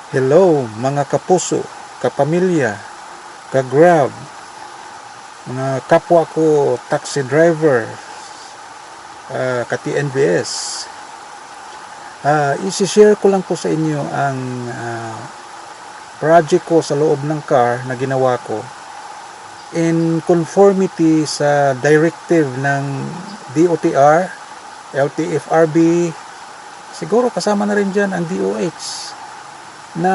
Hello mga kapuso, kapamilya, ka-Grab, mga kapwa ko taxi driver, ka-TNBS. Isi-share ko lang po sa inyo ang project ko sa loob ng car na ginawa ko in conformity sa directive ng DOTR, LTFRB, siguro kasama na rin dyan ang DOH, na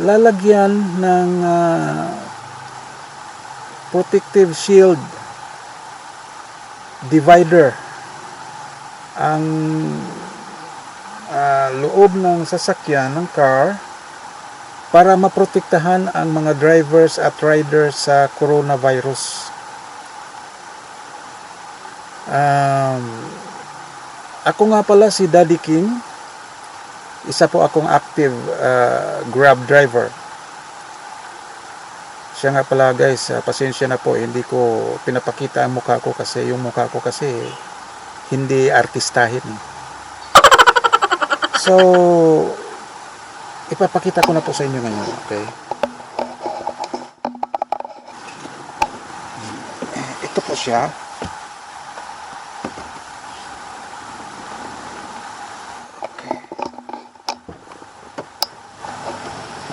lalagyan ng protective shield divider ang loob ng sasakyan ng car para maprotektahan ang mga drivers at riders sa coronavirus. Ako nga pala si Daddy King. Isa po akong active Grab driver. Siya nga pala guys, pasensya na po, hindi ko pinapakita ang mukha ko kasi yung mukha ko kasi hindi artistahin. So, ipapakita ko na po sa inyo ngayon, okay? Ito po siya.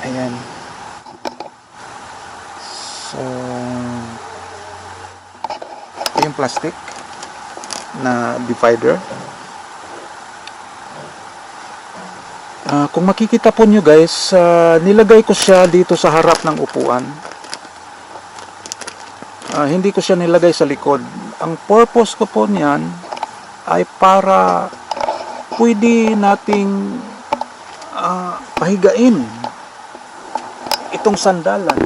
Ayan. So, ito yung plastic na divider. Kung makikita po nyo guys, nilagay ko siya dito sa harap ng upuan. Hindi ko siya nilagay sa likod. Ang purpose ko po niyan ay para pwede nating pahigain itong sandalan.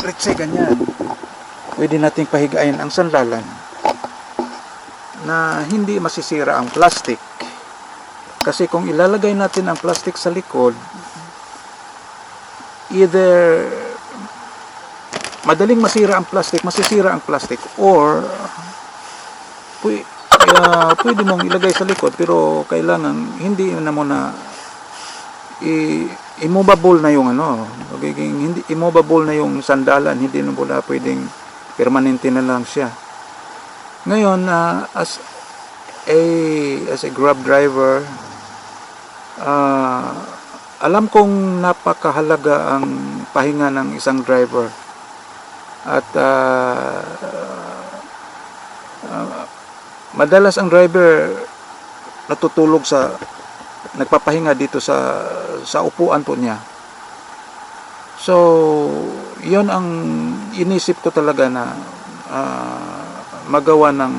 Let's say ganyan. Pwede nating pahigain ang sandalan na hindi masisira ang plastic. Kasi kung ilalagay natin ang plastic sa likod, either madaling masisira ang plastic, or pwede mong ilagay sa likod pero kailangan hindi na mo na immovable na yung hindi immovable na yung sandalan, hindi na muna pwedeng permanente na lang siya. Ngayon, as a Grab driver, alam kong napakahalaga ang pahinga ng isang driver at madalas ang driver natutulog nagpapahinga dito sa upuan po niya. So, yon ang inisip ko talaga na magawa ng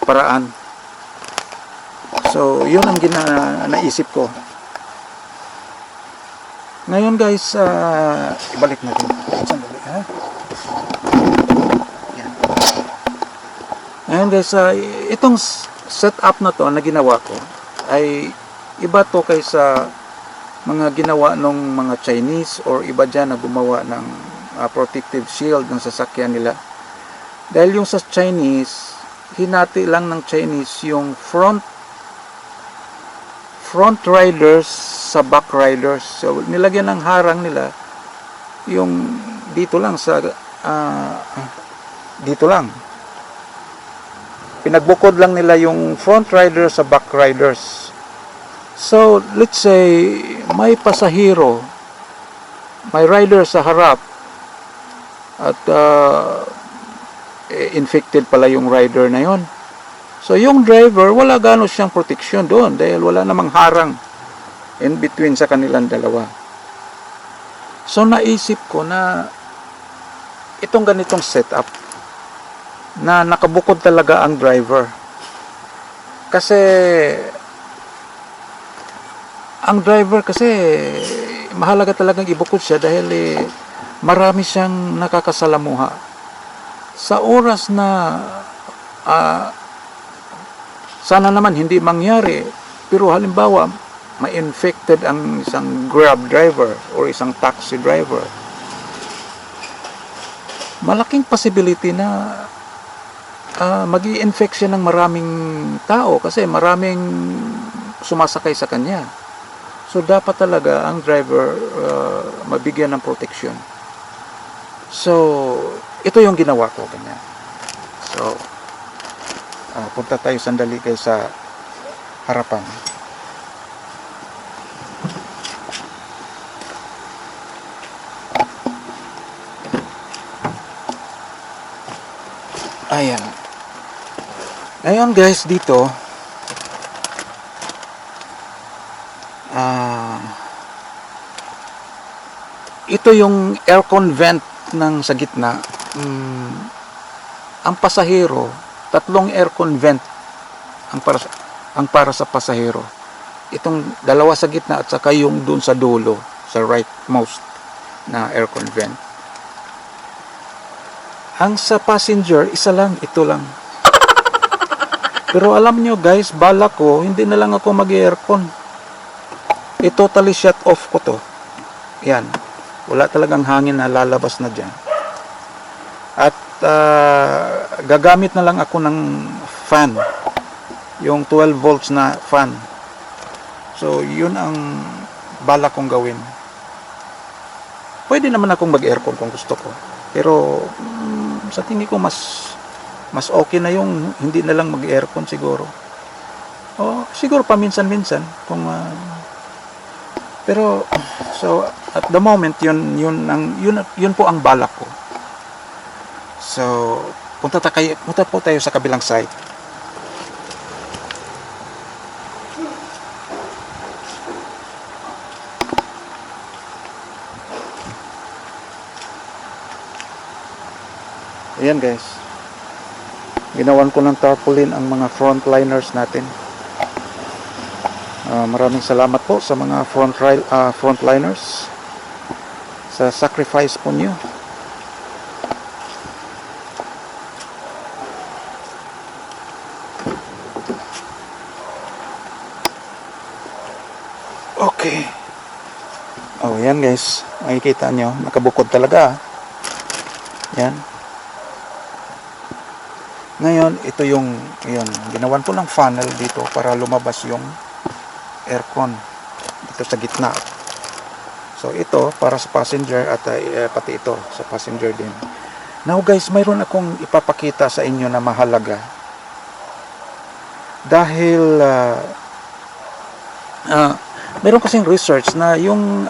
paraan. So, yun ang naisip ko. Ngayon guys, ibalik natin. Sandali, ha? Yan. Ngayon guys, itong setup na to na ginawa ko ay iba to kaysa mga ginawa ng mga Chinese or iba dyan na gumawa ng protective shield ng sasakyan nila. Dahil yung sa Chinese, hinati lang ng Chinese yung front riders sa back riders. So nilagyan ng harang nila yung dito lang dito lang. Pinagbukod lang nila yung front riders sa back riders. So let's say may pasahero, may rider sa harap at infected pala yung rider na yon. So yung driver, wala gano siyang proteksyon doon dahil wala namang harang in between sa kanilang dalawa. So naisip ko na itong ganitong setup na nakabukod talaga ang driver. Kasi ang driver mahalaga talagang ibukod siya dahil marami siyang nakakasalamuha. Sa oras na sana naman hindi mangyari, pero halimbawa ma-infected ang isang Grab driver or isang taxi driver, malaking possibility na mag-i-infect siya ng maraming tao kasi maraming sumasakay sa kanya. So dapat talaga ang driver mabigyan ng protection. So ito yung ginawa ko, ganyan. So punta tayo sandali kayo sa harapan. Ayan. Ngayon guys, dito ito yung aircon vent ng sa gitna. Ang pasahero, tatlong aircon vent ang para sa pasahero. Itong dalawa sa gitna at saka yung dun sa dulo, sa rightmost na aircon vent. Ang sa passenger, isa lang, ito lang. Pero alam nyo guys, bala ko, hindi na lang ako mag-aircon. Totally shut off ko to. Yan. Wala talagang hangin na lalabas na dyan. At gagamit na lang ako ng fan. Yung 12 volts na fan. So, yun ang bala kong gawin. Pwede naman akong mag-aircon kung gusto ko. Pero, sa tingin ko mas okay na yung hindi na lang mag-aircon siguro. O, siguro paminsan-minsan. Pero, so, at the moment, yun po ang balak ko. So, punta po tayo sa kabilang side. Ayan guys. Ginawan ko ng tarpaulin ang mga frontliners natin. Maraming salamat po sa mga frontliners sa sacrifice po niyo. Okay. Oh, yan guys. Makikita nyo, nakabukod talaga. Yan. Ngayon, ito yung ginawan ko ng funnel dito para lumabas yung aircon dito sa gitna. So ito para sa passenger at pati ito sa passenger din. Now guys, mayroon akong ipapakita sa inyo na mahalaga. Dahil mayroon kasing research na yung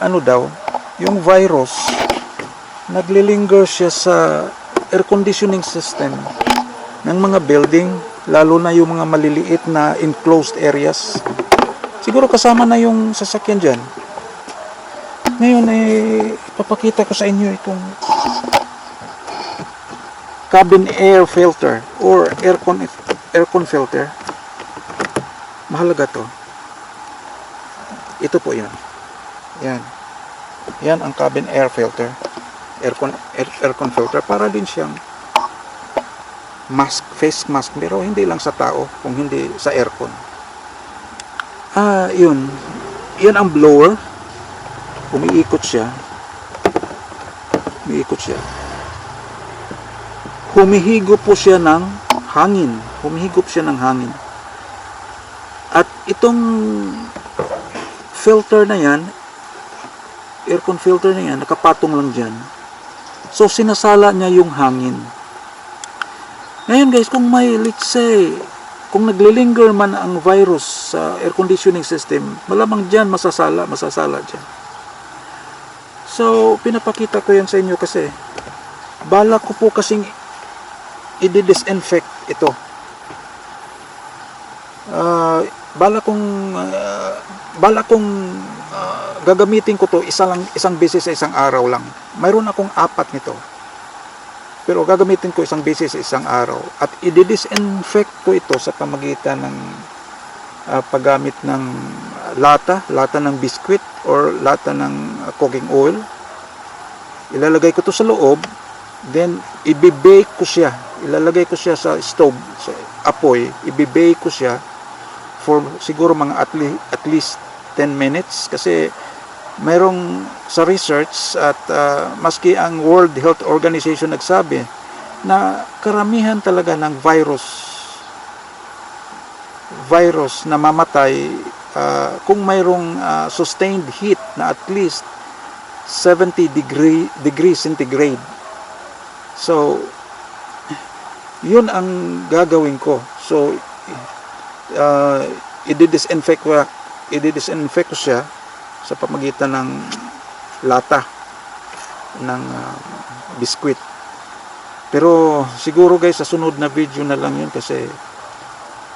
yung virus naglilinger siya sa air conditioning system ng mga building, lalo na yung mga maliliit na enclosed areas. Siguro kasama na yung sasakyan dyan. Ngayon papakita ko sa inyo itong cabin air filter or aircon filter. Mahalaga to. Ito po yan. Yan ang cabin air filter. Aircon filter. Para din siyang face mask. Pero hindi lang sa tao, kung hindi sa aircon. Yun. Yan ang blower. Umiikot siya. Humihigop po siya ng hangin. At itong filter na yan, aircon filter na yan, nakapatong lang dyan. So, sinasala niya yung hangin. Ngayon guys, kung let's say, kung naglilinger man ang virus sa air conditioning system, malamang dyan masasala dyan. So, pinapakita ko yan sa inyo kasi bala ko po kasing i-disinfect ito. Bala kong gagamitin ko to isang beses sa isang araw lang. Mayroon akong 4 nito. Pero gagamitin ko isang beses sa isang araw at i-disinfect ko ito sa pamagitan ng paggamit ng lata ng biscuit or lata ng cooking oil. Ilalagay ko to sa loob, then i-bake ko siya. Ilalagay ko siya sa stove, sa apoy, i-bake ko siya for siguro mga at least 10 minutes kasi mayroong sa research at maski ang World Health Organization nagsabi na karamihan talaga ng virus na mamatay kung mayroong sustained heat na at least 70 degree centigrade. So, yun ang gagawin ko. So, i-disinfect ko siya sa pamagitan ng lata ng biskwit. Pero siguro guys, sa sunod na video na lang yun kasi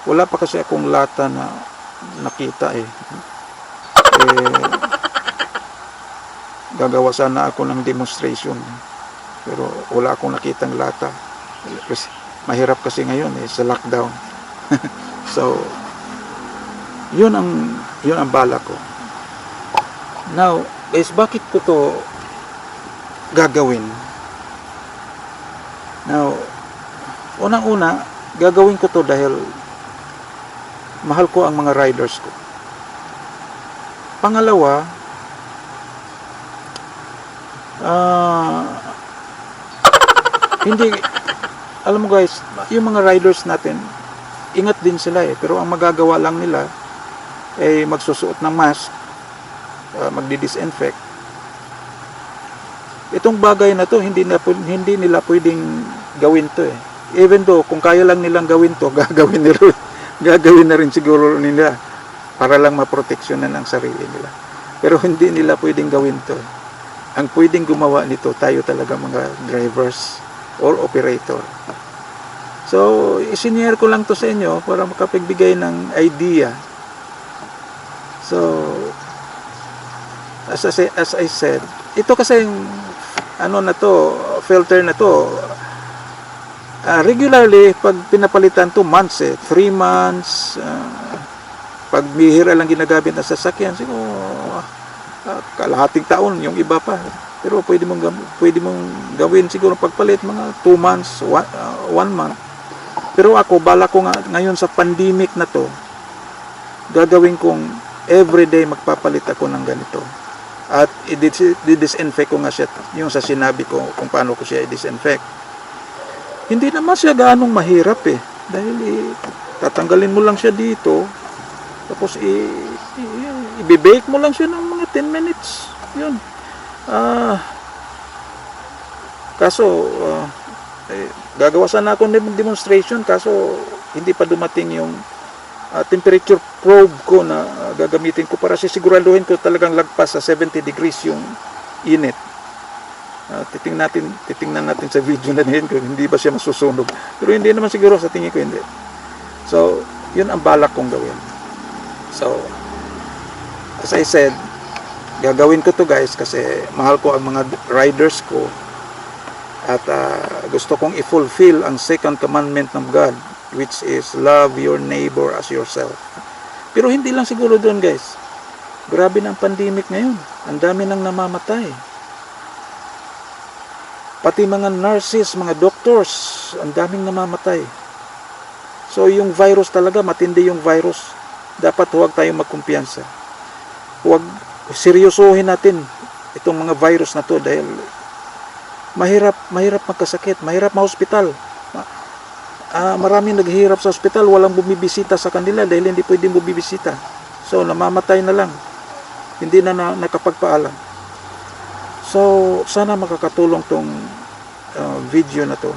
wala pa kasi akong lata na nakita gagawa sana ako ng demonstration pero wala akong nakitang lata kasi mahirap kasi ngayon sa lockdown. So yun ang bala ko. Now guys, bakit ko to gagawin? Now unang-una, gagawin ko to dahil mahal ko ang mga riders ko. Pangalawa, hindi, alam mo guys, yung mga riders natin, ingat din sila pero ang magagawa lang nila ay magsusuot ng mask, magdi-disinfect. Itong bagay na to, hindi nila pwedeng gawin to Even though, kung kaya lang nilang gawin to, gagawin na rin siguro nila para lang maproteksyonan ang sarili nila. Pero hindi nila pwedeng gawin to. Ang pwedeng gumawa nito, tayo talaga mga drivers or operator. So, isinare ko lang to sa inyo para makapagbigay ng idea. So, as I said, ito kasi filter na to, regularly, pag pinapalitan to months 3 months, pag bihira lang ginagamit na sasakyan, siguro kalahating taon, yung iba pa. Pero pwede mong gawin siguro pagpalit mga 2 months, 1 month. Pero ako, bala ko ngayon sa pandemic na to, gagawin kong everyday magpapalit ako ng ganito. At i-disinfect ko nga siya, yung sa sinabi ko kung paano ko siya i-disinfect. Hindi naman siya gaanong mahirap dahil tatanggalin mo lang siya dito, tapos i-bake mo lang siya ng mga 10 minutes. Yun. Kaso, gagawa sana ako ng demonstration, kaso hindi pa dumating yung temperature probe ko na gagamitin ko para sisiguraduhin ko talagang lagpas sa 70 degrees yung init. Titingnan natin sa video na din kung hindi ba siya masusunog. Pero hindi naman siguro, sa tingin ko hindi. So, yun ang balak kong gawin. So, as I said, gagawin ko to guys kasi mahal ko ang mga riders ko at gusto kong i-fulfill ang second commandment ng God, which is love your neighbor as yourself. Pero hindi lang siguro doon guys. Grabe ng pandemic ngayon. Ang dami nang namamatay. Pati mga nurses, mga doctors, ang daming namamatay. So yung virus talaga, matindi yung virus. Dapat huwag tayong magkumpiyansa. Huwag seryosohin natin itong mga virus na to dahil mahirap magkasakit, mahirap ma-hospital. Maraming naghihirap sa hospital, walang bumibisita sa kanila dahil hindi pwedeng bumibisita. So namamatay na lang. Hindi na nakapagpaalam. So sana makakatulong tong video na to.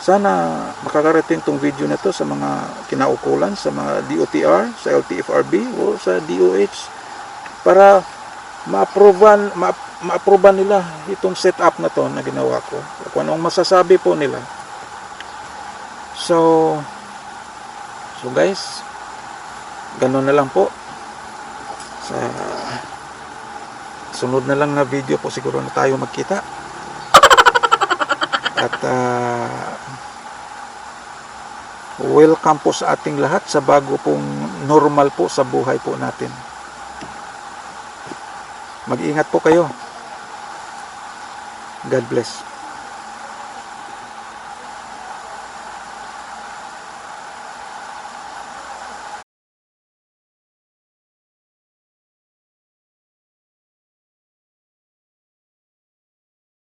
Sana makakarating tong video na to sa mga kinaukulan, sa mga DOTR, sa LTFRB o sa DOH para ma-approvean nila itong setup na to na ginawa ko. Kung anong masasabi po nila. So guys, ganun na lang po. Sa sunod na lang na video po siguro na tayo magkita. At welcome po sa ating lahat sa bago pong normal po sa buhay po natin. Mag-ingat po kayo. God bless.